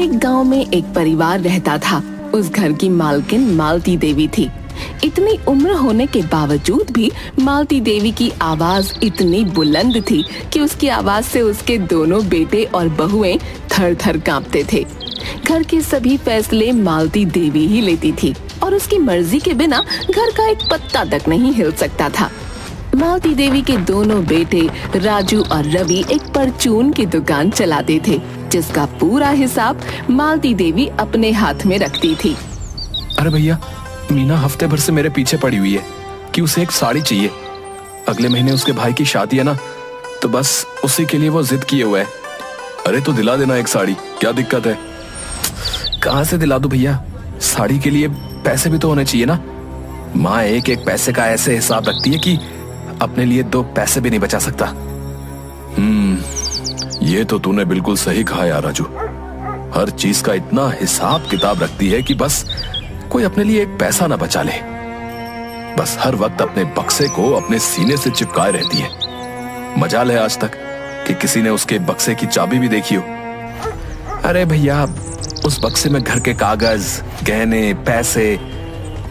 एक गांव में एक परिवार रहता था। उस घर की मालकिन मालती देवी थी। इतनी उम्र होने के बावजूद भी मालती देवी की आवाज इतनी बुलंद थी कि उसकी आवाज से उसके दोनों बेटे और बहुएं थर थर कांपते थे। घर के सभी फैसले मालती देवी ही लेती थी और उसकी मर्जी के बिना घर का एक पत्ता तक नहीं हिल सकता था। मालती देवी के दोनों बेटे राजू और रवि एक परचून की दुकान चलाते थे, जिसका पूरा हिसाब मालती देवी अपने हाथ में रखती थी। अरे भैया, मीना हफ्ते भर से मेरे पीछे पड़ी हुई है कि उसे एक साड़ी चाहिए। अगले महीने उसके भाई की शादी है ना, तो बस उसी के लिए वो जिद किए हुए है। अरे तो दिला देना एक साड़ी, क्या दिक्कत है? कहाँ से दिला दूं भैया, साड़ी के लिए पैसे भी तो होने चाहिए ना। माँ एक एक पैसे का ऐसे हिसाब रखती है कि अपने लिए 2 पैसे भी नहीं बचा सकता। ये तो तूने बिल्कुल सही कहा यार राजू। हर चीज का इतना हिसाब किताब रखती है कि बस कोई अपने लिए एक पैसा ना बचा ले। बस हर वक्त अपने बक्से को अपने सीने से चिपकाए रहती है। मजाल है आज तक कि किसी ने उसके बक्से की चाबी भी देखी हो। अरे भैया, उस बक्से में घर के कागज, गहने, पैसे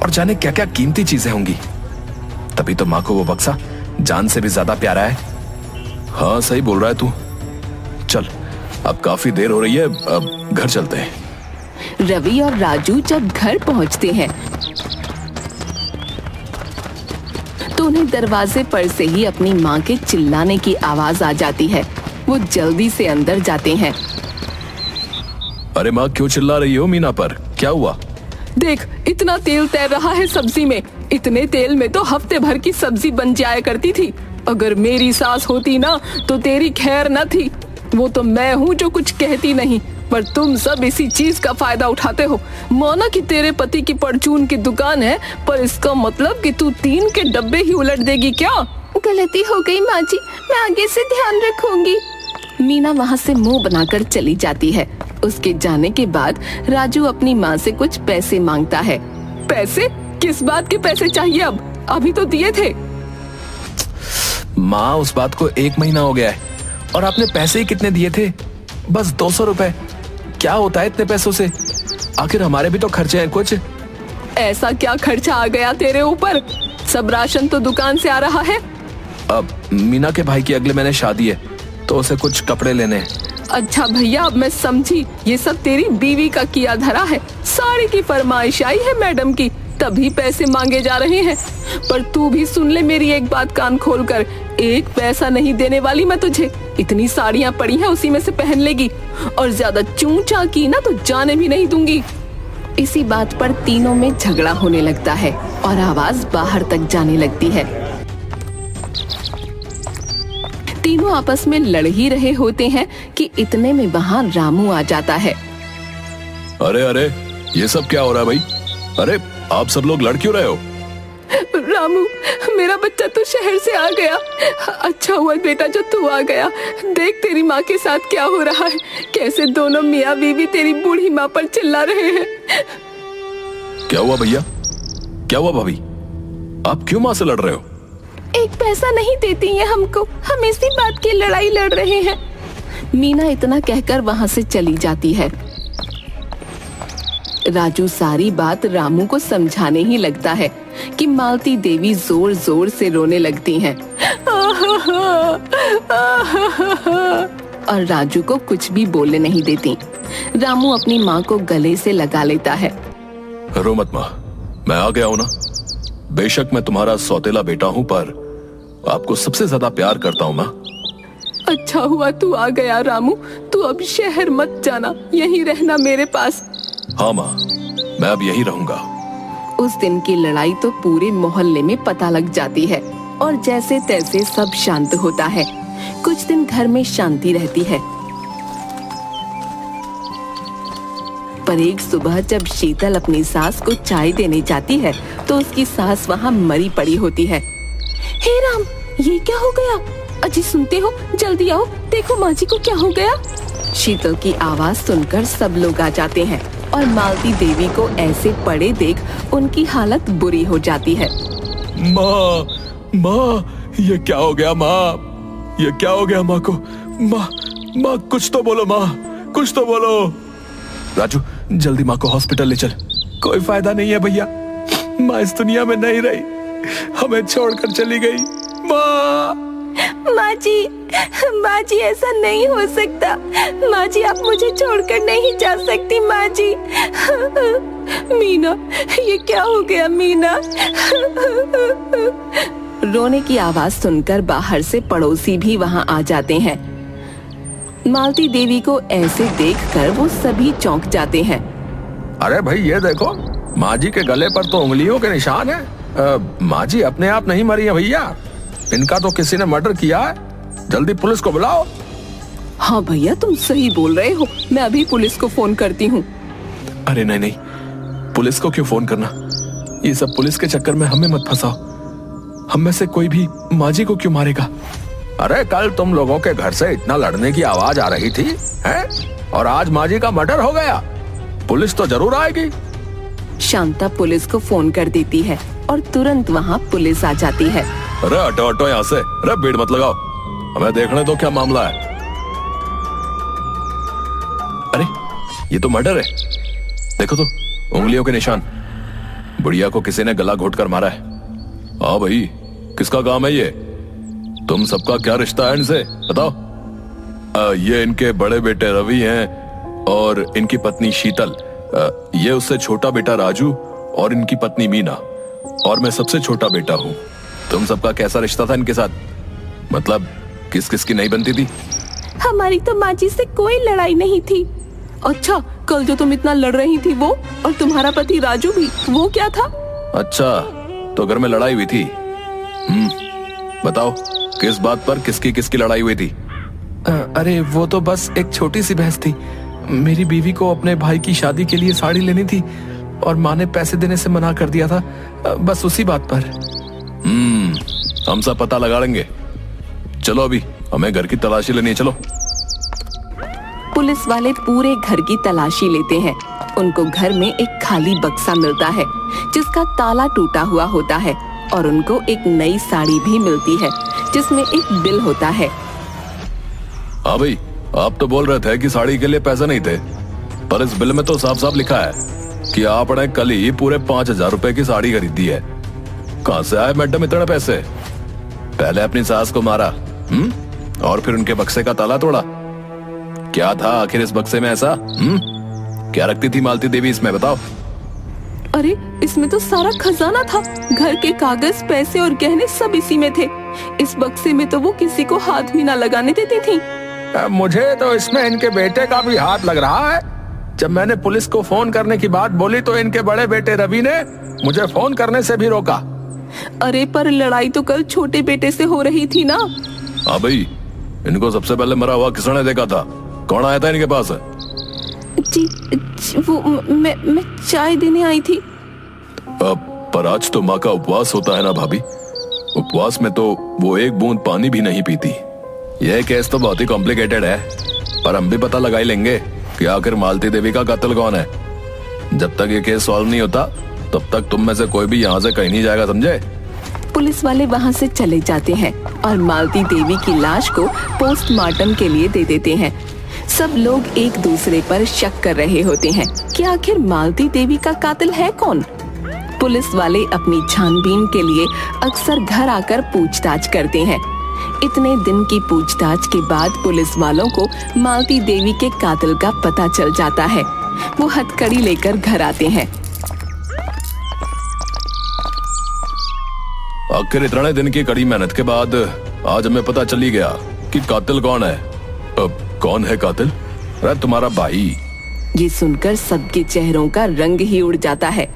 और जाने क्या क्या कीमती चीजें होंगी। तभी तो माँ को वो बक्सा जान से भी ज्यादा प्यारा है। हाँ सही बोल रहा है तू। चल, अब काफी देर हो रही है, अब घर चलते हैं। रवि और राजू जब घर पहुंचते हैं तो उन्हें दरवाजे पर से ही अपनी माँ के चिल्लाने की आवाज आ जाती है। वो जल्दी से अंदर जाते हैं। अरे माँ, क्यों चिल्ला रही हो मीना पर? क्या हुआ? देख, इतना तेल तैर रहा है सब्जी में। इतने तेल में तो हफ्ते भर की सब्जी बन जाया करती थी। अगर मेरी सास होती ना तो तेरी खैर न थी। वो तो मैं हूँ जो कुछ कहती नहीं, पर तुम सब इसी चीज का फायदा उठाते हो। माना कि तेरे पति की परचून की दुकान है, पर इसका मतलब कि तू 3 के डब्बे ही उलट देगी क्या? गलती हो गई माँ जी, मैं आगे से ध्यान रखूंगी। मीना वहाँ से मुंह बनाकर चली जाती है। उसके जाने के बाद राजू अपनी माँ से कुछ पैसे मांगता है। पैसे? किस बात के पैसे चाहिए? अब अभी तो दिए थे। माँ, उस बात को 1 महीना हो गया है और आपने पैसे ही कितने दिए थे? बस 200 रुपए। क्या होता है इतने पैसों से? आखिर हमारे भी तो खर्चे हैं कुछ। ऐसा क्या खर्चा आ गया तेरे ऊपर? सब राशन तो दुकान से आ रहा है। अब मीना के भाई की अगले महीने शादी है, तो उसे कुछ कपड़े लेने हैं। अच्छा भैया, अब मैं समझी। ये सब तेरी बीवी का किया धरा है। साड़ी की फरमाइश आई है मैडम की, तभी पैसे मांगे जा रहे हैं। पर तू भी सुन ले मेरी एक बात कान खोल कर। 1 पैसा नहीं देने वाली मैं तुझे। इतनी साड़ियाँ पड़ी हैं, उसी में से पहन लेगी। और ज्यादा चूंचा की ना तो जाने भी नहीं दूंगी। इसी बात पर तीनों में झगड़ा होने लगता है और आवाज बाहर तक जाने लगती है। तीनों आपस में लड़ ही रहे होते हैं कि इतने में वहाँ रामू आ जाता है। अरे अरे, ये सब क्या हो रहा है भाई? अरे आप सब लोग लड़ क्यों रहे हो? रामू, मेरा बच्चा तो शहर से आ गया। अच्छा हुआ बेटा जो तू आ गया। देख तेरी माँ के साथ क्या हो रहा है। कैसे दोनों मियाँ बीवी तेरी बूढ़ी माँ पर चिल्ला रहे हैं। क्या हुआ भैया? क्या हुआ भाभी? आप क्यों माँ से लड़ रहे हो? 1 पैसा नहीं देती है हमको। हम इसी बात की लड़ाई लड़ रहे हैं। मीना इतना कहकर वहाँ से चली जाती है। राजू सारी बात रामू को समझाने ही लगता है कि मालती देवी जोर जोर से रोने लगती हैं। और राजू को कुछ भी बोलने नहीं देती। रामू अपनी माँ को गले से लगा लेता है। रो मत माँ, मैं आ गया हूँ ना। बेशक मैं तुम्हारा सौतेला बेटा हूँ, पर आपको सबसे ज्यादा प्यार करता हूँ माँ। अच्छा हुआ तू आ गया रामू। तू अब शहर मत जाना, यहीं रहना मेरे पास। हाँ माँ, मैं अब यहीं रहूंगा। उस दिन की लड़ाई तो पूरे मोहल्ले में पता लग जाती है और जैसे तैसे सब शांत होता है। कुछ दिन घर में शांति रहती है, पर एक सुबह जब शीतल अपनी सास को चाय देने जाती है तो उसकी सास वहाँ मरी पड़ी होती है। हे राम, ये क्या हो गया? अजी सुनते हो? जल्दी आओ, देखो माँ जी को क्या हो गया। शीतल की आवाज सुनकर सब लोग आ जाते हैं और मालती देवी को ऐसे पड़े देख उनकी हालत बुरी हो जाती है। माँ, माँ, ये क्या हो गया माँ? ये क्या हो गया माँ को? माँ, माँ कुछ तो बोलो माँ, कुछ तो बोलो। राजू जल्दी माँ को हॉस्पिटल ले चल। कोई फायदा नहीं है भैया, माँ इस दुनिया में नहीं रही, हमें छोड़कर चली गई। माँ माँ जी ऐसा नहीं हो सकता। माँ जी आप मुझे छोड़कर नहीं जा सकती माँ जी। मीना, ये क्या हो गया मीना? रोने की आवाज सुनकर बाहर से पड़ोसी भी वहाँ आ जाते हैं। मालती देवी को ऐसे देखकर वो सभी चौंक जाते हैं। अरे भाई ये देखो, माँ जी के गले पर तो उंगलियों के निशान है। माँ जी अपने आप नहीं मरी है भैया, इनका तो किसी ने मर्डर किया है। जल्दी पुलिस को बुलाओ। हाँ भैया तुम सही बोल रहे हो, मैं अभी पुलिस को फोन करती हूँ। अरे नहीं नहीं, पुलिस को क्यों फोन करना? ये सब पुलिस के चक्कर में हमें मत फंसाओ। हम में से कोई भी माँ जी को क्यों मारेगा? अरे कल तुम लोगों के घर से इतना लड़ने की आवाज आ रही थी हैं? और आज माँ जी का मर्डर हो गया। पुलिस तो जरूर आएगी। शांता पुलिस को फोन कर देती है और तुरंत वहाँ पुलिस आ जाती है। अरे हटो हटो यहाँ से, अरे भीड़ मत लगाओ, हमें देखने दो क्या मामला है। अरे ये तो मर्डर है, देखो तो उंगलियों के निशान। बुढ़िया को किसी ने गला घोट कर मारा है। हाँ भाई, किसका काम है ये? तुम सबका क्या रिश्ता है इनसे बताओ। ये इनके बड़े बेटे रवि हैं और इनकी पत्नी शीतल। ये उससे छोटा बेटा राजू और इनकी पत्नी मीना, और मैं सबसे छोटा बेटा हूँ। तुम सबका कैसा रिश्ता था इनके साथ? मतलब किस किस की नहीं बनती थी? हमारी तो माँ जी से कोई लड़ाई नहीं थी। अच्छा, कल जो तुम इतना लड़ रही थी वो, और तुम्हारा पति राजू भी, वो क्या था? अच्छा, तो घर में लड़ाई हुई थी। बताओ किस बात पर किसकी लड़ाई हुई थी? अरे वो तो बस एक छोटी सी बहस थी। मेरी बीवी को अपने भाई की शादी के लिए साड़ी लेनी थी और माँ ने पैसे देने से मना कर दिया था, बस उसी बात पर। हम सब पता लगा लेंगे। चलो अभी हमें घर की तलाशी लेनी है, चलो। पुलिस वाले पूरे घर की तलाशी लेते हैं। उनको घर में एक खाली बक्सा मिलता है जिसका ताला टूटा हुआ होता है, और उनको एक नई साड़ी भी मिलती है जिसमें एक बिल होता है। हाँ भाई, आप तो बोल रहे थे कि साड़ी के लिए पैसे नहीं थे, पर इस बिल में तो साफ साफ लिखा है कि आपने कल ही पूरे 5,000 रुपए की साड़ी खरीदी है। कहाँ से आए मैडम इतने पैसे? पहले अपनी सास को मारा, और फिर उनके बक्से का ताला तोड़ा। क्या था आखिर इस बक्से में ऐसा? क्या रखती थी मालती देवी इसमें, बताओ। अरे इसमें तो सारा खजाना था, घर के कागज, पैसे और गहने सब इसी में थे। इस बक्से में तो वो किसी को हाथ भी ना लगाने देती थी। मुझे तो इसमें इनके बेटे का भी हाथ लग रहा है। जब मैंने पुलिस को फोन करने की बात बोली तो इनके बड़े बेटे रवि ने मुझे फोन करने से भी रोका। अरे पर लड़ाई तो कल छोटे बेटे से हो रही थी ना। हाँ भाई, इनको सबसे पहले मरा हुआ किसने देखा था? कौन आया था इनके पास? जी, वो मैं चाय देने आई थी। पर आज तो माँ का उपवास होता है ना भाभी। उपवास में तो वो एक बूंद पानी भी नहीं पीती। यह केस तो बहुत ही कॉम्प्लिकेटेड है, पर हम भी पता लगा ही लेंगे कि आखिर मालती देवी का कातिल कौन है। जब तक ये केस सॉल्व नहीं होता तब तक तुम में से कोई भी यहाँ से कहीं नहीं जाएगा, समझे? पुलिस वाले वहाँ से चले जाते हैं और मालती देवी की लाश को पोस्टमार्टम के लिए दे देते हैं। सब लोग एक दूसरे पर शक कर रहे होते हैं कि आखिर मालती देवी का कातिल है कौन। पुलिस वाले अपनी छानबीन के लिए अक्सर घर आकर पूछताछ करते हैं। इतने दिन की पूछताछ के बाद पुलिस वालों को मालती देवी के कातिल का पता चल जाता है। वो हथकड़ी लेकर घर आते हैं। आखिर इतने दिन की कड़ी मेहनत के बाद आज हमें पता चली गया कि कातिल कौन है। कौन है कातिल? अरे तुम्हारा भाई। ये सुनकर सबके चेहरों का रंग ही उड़ जाता है।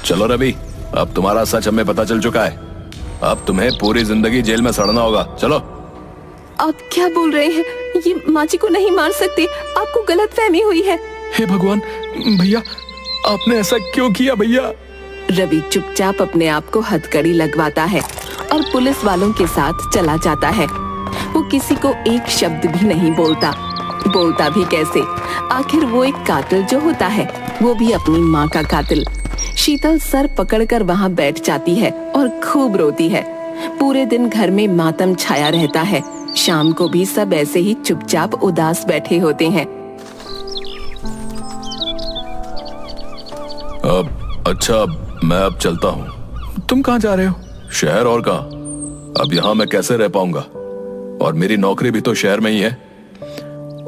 चलो रवि, अब तुम्हारा सच हमें पता चल चुका है। अब तुम्हें पूरी जिंदगी जेल में सड़ना होगा। चलो। आप क्या बोल रहे हैं? ये माँ जी को नहीं मार सकते, आपको गलतफहमी हुई है। हे भगवान, भैया आपने ऐसा क्यों किया भैया? रवि चुपचाप अपने आप को हथकड़ी लगवाता है और पुलिस वालों के साथ चला जाता है। वो किसी को एक शब्द भी नहीं बोलता भी कैसे? आखिर वो एक कातिल जो होता है, वो भी अपनी माँ का कातिल। शीतल सर पकड़कर वहाँ बैठ जाती है और खूब रोती है। पूरे दिन घर में मातम छाया रहता है। शाम को भी सब ऐसे ही चुपचाप उदास बैठे होते हैं। अच्छा, मैं अब चलता हूँ। तुम कहाँ जा रहे हो? शहर और कहाँ? अब यहाँ मैं कैसे रह पाऊंगा? और मेरी नौकरी भी तो शहर में ही है।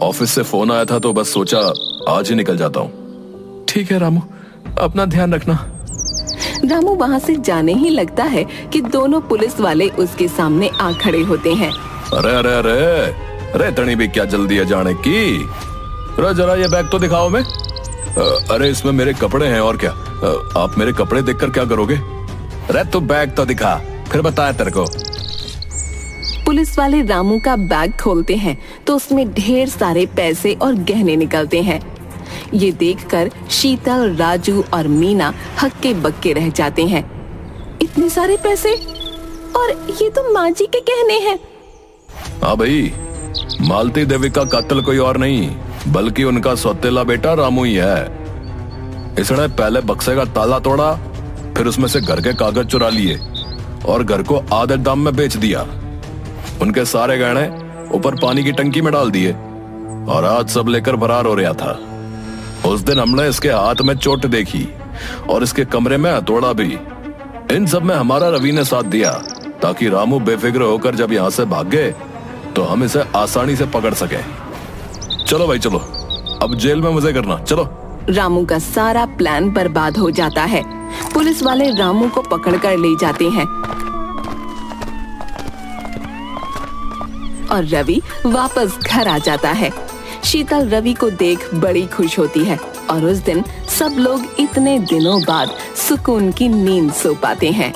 ऑफिस से फोन आया था तो बस सोचा आज ही निकल जाता हूँ। ठीक है रामू, अपना ध्यान रखना। रामू वहाँ से जाने ही लगता है कि दोनों पुलिस वाले उसके सामने आ खड़े होते हैं। अरे अरे अरे अरे, इतनी भी क्या जल्दी है जाने की? जरा ये बैग तो दिखाओ मैं। अरे इसमें मेरे कपड़े हैं और क्या। आप मेरे कपड़े देखकर क्या करोगे? अरे तू बैग तो दिखा, फिर बताया तेरे को। पुलिस वाले रामू का बैग खोलते हैं तो उसमें ढेर सारे पैसे और गहने निकलते हैं। ये देखकर शीतल, राजू और मीना हक्के बक्के रह जाते हैं। इतने सारे पैसे, और ये तो माँ जी के गहने हैं। हाँ भाई, मालती देवी का कातिल कोई और नहीं बल्कि उनका सौतेला बेटा रामू ही है। इसने पहले बक्से का ताला तोड़ा, फिर उसमें से घर के कागज चुरा लिए और घर को आधे दाम में बेच दिया। उनके सारे गहने ऊपर पानी की टंकी में डाल दिए और आज सब लेकर फरार हो रहा था। उस दिन हमने इसके हाथ में चोट देखी और इसके कमरे में हथौड़ा भी। इन सब में हमारा रवि ने साथ दिया ताकि रामू बेफिक्र होकर जब यहाँ से भाग गए तो हम इसे आसानी से पकड़ सके। चलो भाई चलो, अब जेल में मजे करना, चलो। रामू का सारा प्लान बर्बाद हो जाता है। पुलिस वाले रामू को पकड़कर ले जाते हैं और रवि वापस घर आ जाता है। शीतल रवि को देख बड़ी खुश होती है और उस दिन सब लोग इतने दिनों बाद सुकून की नींद सो पाते हैं।